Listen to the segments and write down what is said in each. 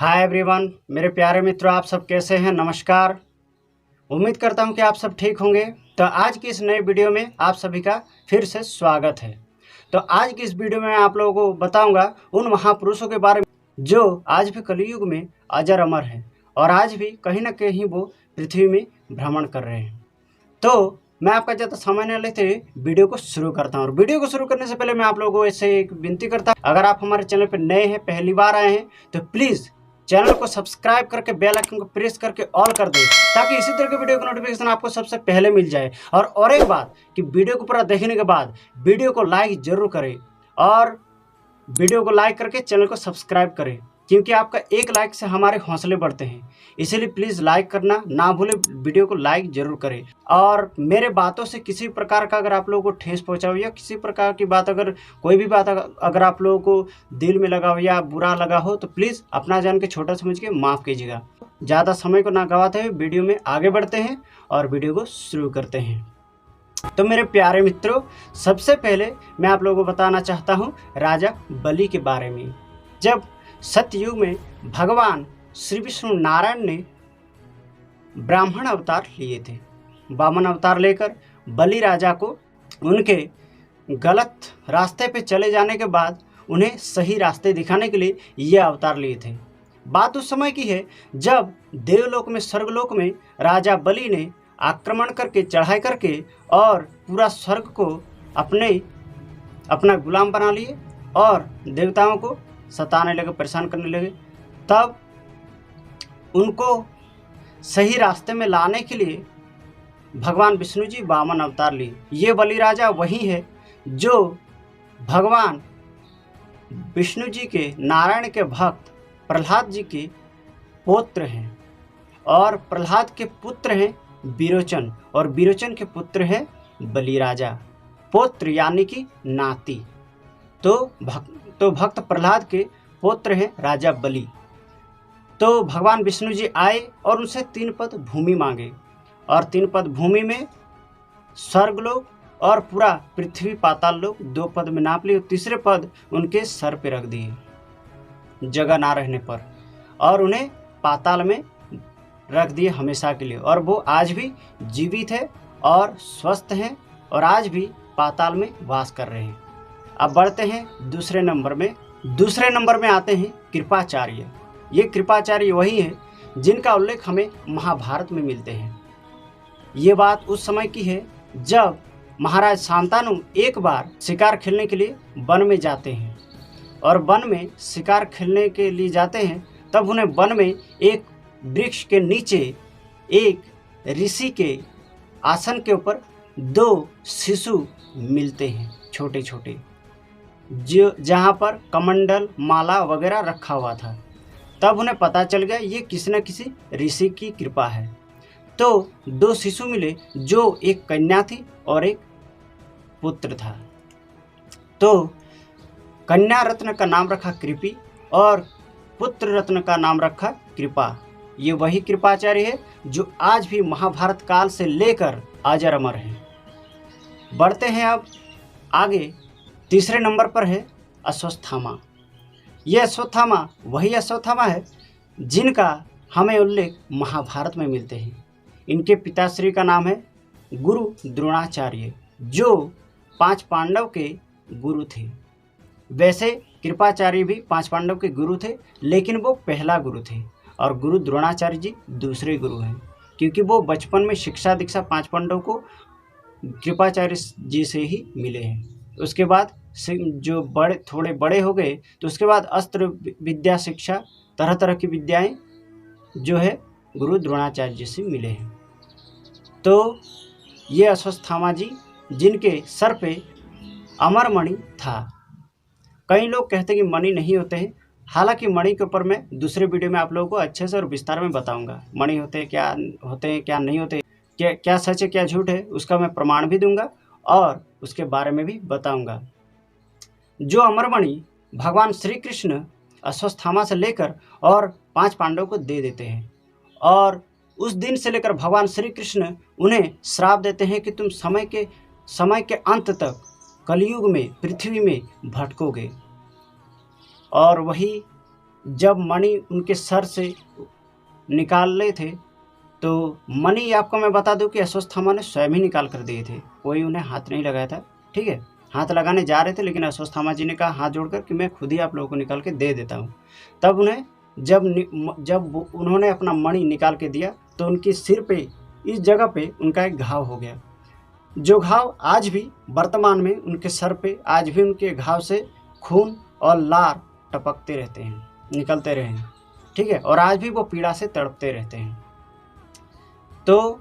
Hi everyone, मेरे प्यारे मित्रों, आप सब कैसे हैं? नमस्कार। उम्मीद करता हूं कि आप सब ठीक होंगे। तो आज की इस नए वीडियो में आप सभी का फिर से स्वागत है। तो आज की इस वीडियो में मैं आप लोगों को बताऊंगा उन महापुरुषों के बारे में जो आज भी कलयुग में अजर अमर हैं और आज भी कहीं ना कहीं वो पृथ्वी में भ्रमण कर रहे हैं। तो मैं आपका ज़्यादा समय न लेते हुए वीडियो को शुरू करता हूँ। और वीडियो को शुरू करने से पहले मैं आप लोगों को ऐसे एक विनती करता हूँ, अगर आप हमारे चैनल पर नए हैं, पहली बार आए हैं, तो प्लीज़ चैनल को सब्सक्राइब करके बेल आइकन को प्रेस करके ऑल कर दें, ताकि इसी तरह के वीडियो का नोटिफिकेशन आपको सबसे पहले मिल जाए। और एक बात कि वीडियो को पूरा देखने के बाद वीडियो को लाइक जरूर करें और वीडियो को लाइक करके चैनल को सब्सक्राइब करें, क्योंकि आपका एक लाइक से हमारे हौसले बढ़ते हैं। इसीलिए प्लीज़ लाइक करना ना भूलें, वीडियो को लाइक जरूर करें। और मेरे बातों से किसी प्रकार का अगर आप लोगों को ठेस पहुंचा हो या किसी प्रकार की बात, अगर कोई भी बात अगर आप लोगों को दिल में लगा हो या बुरा लगा हो, तो प्लीज़ अपना जान के छोटा समझ के माफ़ कीजिएगा। ज़्यादा समय को ना गवाते हुए वीडियो में आगे बढ़ते हैं और वीडियो को शुरू करते हैं। तो मेरे प्यारे मित्रों, सबसे पहले मैं आप लोगों को बताना चाहता हूँ राजा बलि के बारे में। जब सतयुग में भगवान श्री विष्णु नारायण ने ब्राह्मण अवतार लिए थे, वामन अवतार लेकर बलि राजा को उनके गलत रास्ते पे चले जाने के बाद उन्हें सही रास्ते दिखाने के लिए ये अवतार लिए थे। बात उस समय की है जब देवलोक में, स्वर्गलोक में राजा बलि ने आक्रमण करके, चढ़ाई करके और पूरा स्वर्ग को अपना गुलाम बना लिए और देवताओं को सताने लगे, परेशान करने लगे। तब उनको सही रास्ते में लाने के लिए भगवान विष्णु जी वामन अवतार लिए। ये बलि राजा वही है जो भगवान विष्णु जी के, नारायण के भक्त प्रहलाद जी के पुत्र हैं। और प्रहलाद के पुत्र हैं विरोचन, और विरोचन के पुत्र हैं बलि राजा। पुत्र यानी कि नाती। तो भक्त प्रहलाद के पुत्र हैं राजा बलि। तो भगवान विष्णु जी आए और उनसे 3 पद भूमि मांगे, और 3 पद भूमि में स्वर्गलोक और पूरा पृथ्वी पाताल लोक 2 पद में नाप लिए। तीसरे पद उनके सर पे रख दिए जगह ना रहने पर, और उन्हें पाताल में रख दिए हमेशा के लिए। और वो आज भी जीवित है और स्वस्थ हैं और आज भी पाताल में वास कर रहे हैं। अब बढ़ते हैं दूसरे नंबर में। दूसरे नंबर में आते हैं कृपाचार्य। ये कृपाचार्य वही हैं जिनका उल्लेख हमें महाभारत में मिलते हैं। ये बात उस समय की है जब महाराज शांतनु एक बार शिकार खेलने के लिए वन में जाते हैं, और वन में शिकार खेलने के लिए जाते हैं। तब उन्हें वन में एक वृक्ष के नीचे एक ऋषि के आसन के ऊपर 2 शिशु मिलते हैं, छोटे छोटे, जो जहाँ पर कमंडल, माला वगैरह रखा हुआ था। तब उन्हें पता चल गया ये किसी न किसी ऋषि की कृपा है। तो 2 शिशु मिले, जो एक कन्या थी और एक पुत्र था। तो कन्या रत्न का नाम रखा कृपी और पुत्र रत्न का नाम रखा कृपा। ये वही कृपाचार्य है जो आज भी महाभारत काल से लेकर अजर अमर है। बढ़ते हैं अब आगे। तीसरे नंबर पर है अश्वत्थामा। यह अश्वत्थामा वही अश्वत्थामा है जिनका हमें उल्लेख महाभारत में मिलते हैं। इनके पिताश्री का नाम है गुरु द्रोणाचार्य, जो 5 पांडव के गुरु थे। वैसे कृपाचार्य भी 5 पांडव के गुरु थे, लेकिन वो पहला गुरु थे और गुरु द्रोणाचार्य जी दूसरे गुरु हैं, क्योंकि वो बचपन में शिक्षा दीक्षा 5 पांडव को कृपाचार्य जी से ही मिले हैं। उसके बाद जो थोड़े बड़े हो गए तो उसके बाद अस्त्र विद्या, शिक्षा, तरह तरह की विद्याएं जो है गुरु द्रोणाचार्य जी से मिले हैं। तो ये अश्वत्थामा जी जिनके सर पे अमर मणि था। कई लोग कहते हैं कि मणि नहीं होते हैं, हालांकि मणि के ऊपर मैं दूसरे वीडियो में आप लोगों को अच्छे से और विस्तार में बताऊंगा। मणि होते हैं क्या नहीं होते, क्या सच है क्या झूठ है, उसका मैं प्रमाण भी दूंगा और उसके बारे में भी बताऊंगा। जो अमरमणि भगवान श्री कृष्ण अश्वत्थामा से लेकर और 5 पांडव को दे देते हैं, और उस दिन से लेकर भगवान श्री कृष्ण उन्हें श्राप देते हैं कि तुम समय के अंत तक कलयुग में, पृथ्वी में भटकोगे। और वही जब मणि उनके सर से निकाल रहे थे तो मणि आपको मैं बता दूं कि अश्वत्थामा ने स्वयं ही निकाल कर दिए थे, कोई उन्हें हाथ नहीं लगाया था। ठीक है, हाथ लगाने जा रहे थे लेकिन अश्वत्थामा जी ने कहा हाथ जोड़कर कि मैं खुद ही आप लोगों को निकाल के दे देता हूँ। तब उन्हें जब उन्होंने अपना मणि निकाल के दिया तो उनके सिर पे, इस जगह पे उनका एक घाव हो गया, जो घाव आज भी वर्तमान में उनके सर पे, आज भी उनके घाव से खून और लार टपकते रहते हैं, निकलते रहे हैं। ठीक है, और आज भी वो पीड़ा से तड़पते रहते हैं। तो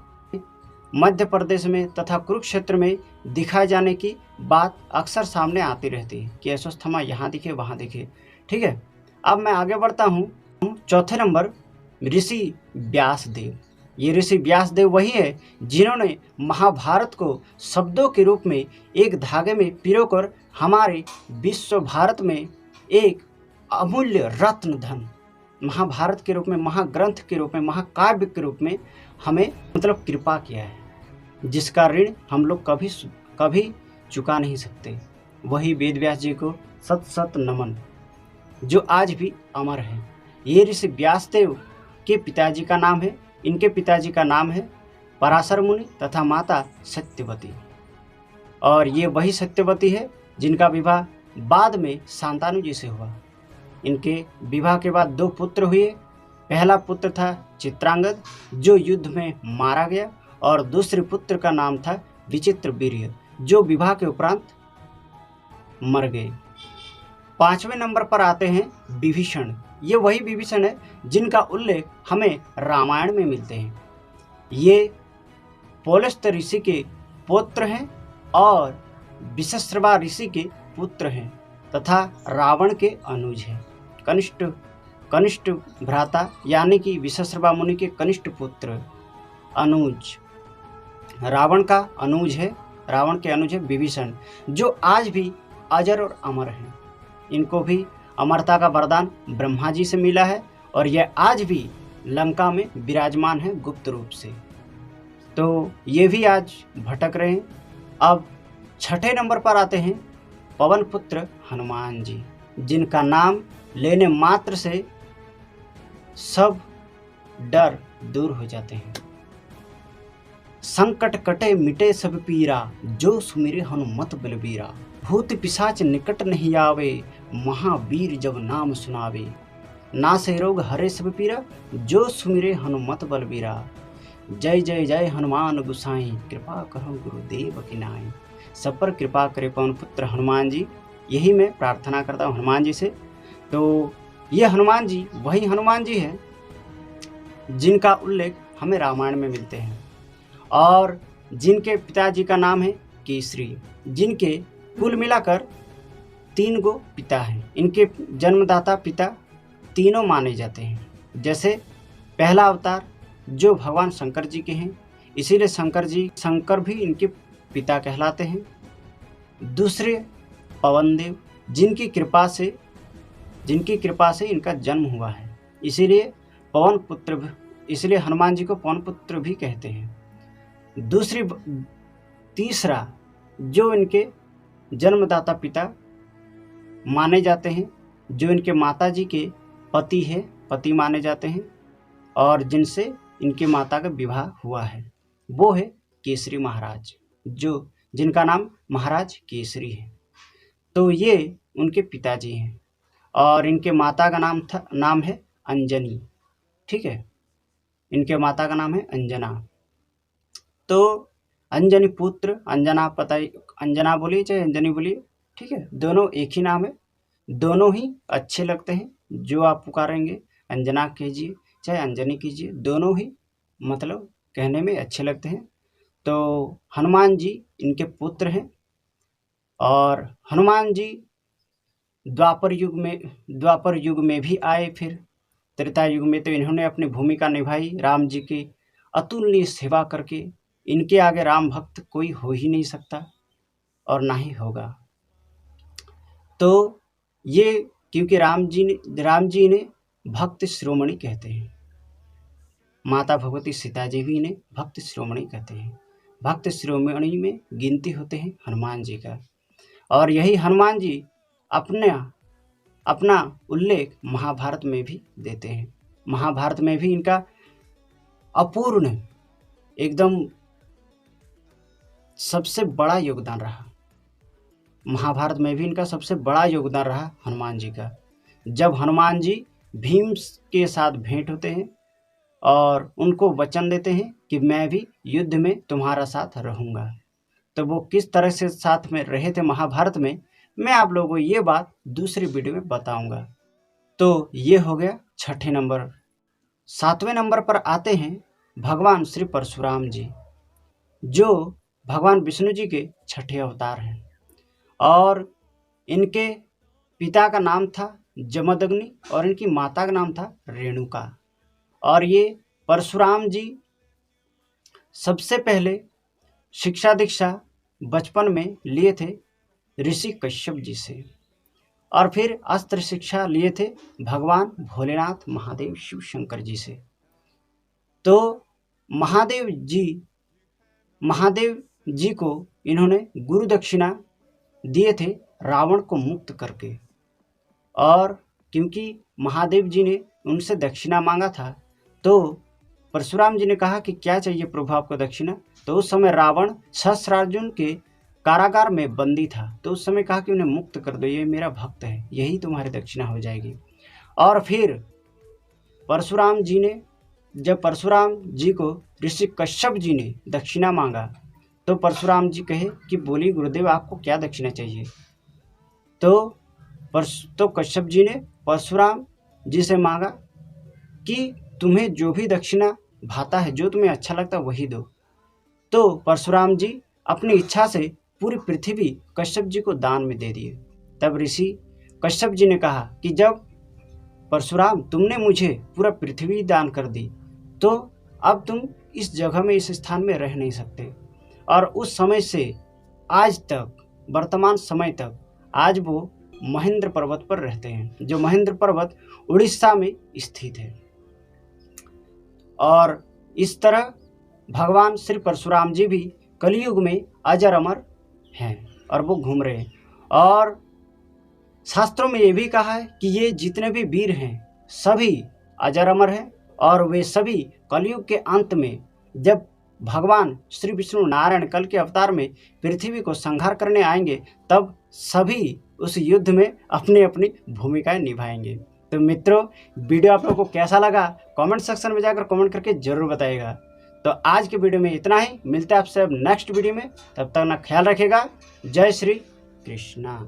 मध्य प्रदेश में तथा कुरुक्षेत्र में दिखाए जाने की बात अक्सर सामने आती रहती है कि अश्वत्थामा यहाँ दिखे वहाँ दिखे। ठीक है, अब मैं आगे बढ़ता हूँ। चौथे नंबर ऋषि व्यासदेव। ये ऋषि व्यासदेव वही है जिन्होंने महाभारत को शब्दों के रूप में एक धागे में पिरोकर हमारे विश्व भारत में एक अमूल्य रत्न धन, महाभारत के रूप में, महाग्रंथ के रूप में, महाकाव्य के रूप में हमें मतलब कृपा किया है, जिसका ऋण हम लोग कभी चुका नहीं सकते। वही वेद व्यास जी को सत सत नमन, जो आज भी अमर है। ये ऋषि व्यासदेव के पिताजी का नाम है, इनके पिताजी का नाम है पराशर मुनि तथा माता सत्यवती। और ये वही सत्यवती है जिनका विवाह बाद में शांतनु जी से हुआ। इनके विवाह के बाद 2 पुत्र हुए। पहला पुत्र था चित्रांगद, जो युद्ध में मारा गया, और दूसरे पुत्र का नाम था विचित्रवीर्य, जो विवाह के उपरांत मर गए। 5वें नंबर पर आते हैं विभीषण। ये वही विभीषण है जिनका उल्लेख हमें रामायण में मिलते हैं। ये पौलस्त ऋषि के पुत्र हैं और विश्रवा ऋषि के पुत्र हैं तथा रावण के अनुज हैं। कनिष्ठ भ्राता यानी कि विश्रवा मुनि के कनिष्ठ पुत्र अनुज, रावण का अनुज है, रावण के अनुज है विभीषण, जो आज भी अजर और अमर हैं। इनको भी अमरता का वरदान ब्रह्मा जी से मिला है और यह आज भी लंका में विराजमान है गुप्त रूप से। तो ये भी आज भटक रहे हैं। अब 6ठे नंबर पर आते हैं पवन पुत्र हनुमान जी, जिनका नाम लेने मात्र से सब डर दूर हो जाते हैं। संकट कटे मिटे सब पीरा, जो सुमिरे हनुमत बलबीरा। भूत पिशाच निकट नहीं आवे, महावीर जब नाम सुनावे। नासे रोग हरे सब पीरा, जो सुमिरे हनुमत बलबीरा। जय जय जय हनुमान गुसाई, कृपा करो गुरुदेव की नाई। सब पर कृपा करे पवन पुत्र हनुमान जी, यही मैं प्रार्थना करता हूँ हनुमान जी से। तो ये हनुमान जी वही हनुमान जी हैं जिनका उल्लेख हमें रामायण में मिलते हैं और जिनके पिताजी का नाम है केसरी, जिनके कुल मिलाकर 3 गो पिता हैं। इनके जन्मदाता पिता तीनों माने जाते हैं। जैसे पहला अवतार जो भगवान शंकर जी के हैं, इसीलिए शंकर भी इनके पिता कहलाते हैं। दूसरे पवन देव, जिनकी कृपा से इनका जन्म हुआ है, इसीलिए हनुमान जी को पवन पुत्र भी कहते हैं। तीसरा जो इनके जन्मदाता पिता माने जाते हैं, जो इनके माता जी के पति माने जाते हैं और जिनसे इनके माता का विवाह हुआ है, वो है केसरी महाराज, जिनका नाम महाराज केसरी है। तो ये उनके पिताजी हैं और इनके माता का नाम है अंजनी। ठीक है, इनके माता का नाम है अंजना। तो अंजनी पुत्र, अंजना पता ही, अंजना बोलिए चाहे अंजनी बोलिए, ठीक है, दोनों एक ही नाम है, दोनों ही अच्छे लगते हैं। जो आप पुकारेंगे अंजना कीजिए चाहे अंजनी कीजिए, दोनों ही मतलब कहने में अच्छे लगते हैं। तो हनुमान जी इनके पुत्र हैं और हनुमान जी द्वापर युग में भी आए। फिर त्रेता युग में तो इन्होंने अपनी भूमिका निभाई राम जी की अतुलनीय सेवा करके। इनके आगे राम भक्त कोई हो ही नहीं सकता और ना ही होगा। तो ये क्योंकि राम जी ने भक्त शिरोमणि कहते हैं, माता भगवती सीता जी भी इन्हें भक्त शिरोमणि कहते हैं। भक्त शिरोमणि में गिनती होते हैं हनुमान जी का। और यही हनुमान जी अपना उल्लेख महाभारत में भी देते हैं। महाभारत में भी इनका अपूर्ण एकदम सबसे बड़ा योगदान रहा। महाभारत में भी इनका सबसे बड़ा योगदान रहा हनुमान जी का। जब हनुमान जी भीम के साथ भेंट होते हैं और उनको वचन देते हैं कि मैं भी युद्ध में तुम्हारा साथ रहूँगा, तो वो किस तरह से साथ में रहे थे महाभारत में, मैं आप लोगों को ये बात दूसरी वीडियो में बताऊंगा। तो ये हो गया छठे नंबर। सातवें नंबर पर आते हैं भगवान श्री परशुराम जी, जो भगवान विष्णु जी के छठे अवतार हैं। और इनके पिता का नाम था जमदग्नि और इनकी माता का नाम था रेणुका। और ये परशुराम जी सबसे पहले शिक्षा दीक्षा बचपन में लिए थे ऋषि कश्यप जी से, और फिर अस्त्र शिक्षा लिए थे भगवान भोलेनाथ महादेव शिव शंकर जी से। तो महादेव जी को इन्होंने गुरु दक्षिणा दिए थे रावण को मुक्त करके। और क्योंकि महादेव जी ने उनसे दक्षिणा मांगा था, तो परशुराम जी ने कहा कि क्या चाहिए प्रभु आपको दक्षिणा। तो उस समय रावण सहस्रार्जुन के कारागार में बंदी था, तो उस समय कहा कि उन्हें मुक्त कर दो, ये मेरा भक्त है, यही तुम्हारी दक्षिणा हो जाएगी। और फिर परशुराम जी ने, जब परशुराम जी को ऋषि कश्यप जी ने दक्षिणा मांगा, तो परशुराम जी कहे कि बोलिए गुरुदेव आपको क्या दक्षिणा चाहिए। तो कश्यप जी ने परशुराम जी से मांगा कि तुम्हें जो भी दक्षिणा भाता है, जो तुम्हें अच्छा लगता है वही दो। तो परशुराम जी अपनी इच्छा से पूरी पृथ्वी कश्यप जी को दान में दे दिए। तब ऋषि कश्यप जी ने कहा कि जब परशुराम तुमने मुझे पूरा पृथ्वी दान कर दी, तो अब तुम इस जगह में, इस स्थान में रह नहीं सकते। और उस समय से आज तक, वर्तमान समय तक, आज वो महेंद्र पर्वत पर रहते हैं, जो महेंद्र पर्वत उड़ीसा में स्थित है। और इस तरह भगवान श्री परशुराम जी भी कलयुग में अजर अमर हैं और वो घूम रहे हैं। और शास्त्रों में ये भी कहा है कि ये जितने भी वीर हैं सभी अजर अमर हैं, और वे सभी कलयुग के अंत में, जब भगवान श्री विष्णु नारायण कल के अवतार में पृथ्वी को संहार करने आएंगे, तब सभी उस युद्ध में अपनी अपनी भूमिकाएं निभाएंगे। तो मित्रों, वीडियो आप लोगों को कैसा लगा कमेंट सेक्शन में जाकर कमेंट करके जरूर बताइएगा। तो आज के वीडियो में इतना ही, मिलते हैं आपसे अब नेक्स्ट वीडियो में। तब तक ना ख्याल रखिएगा। जय श्री कृष्णा।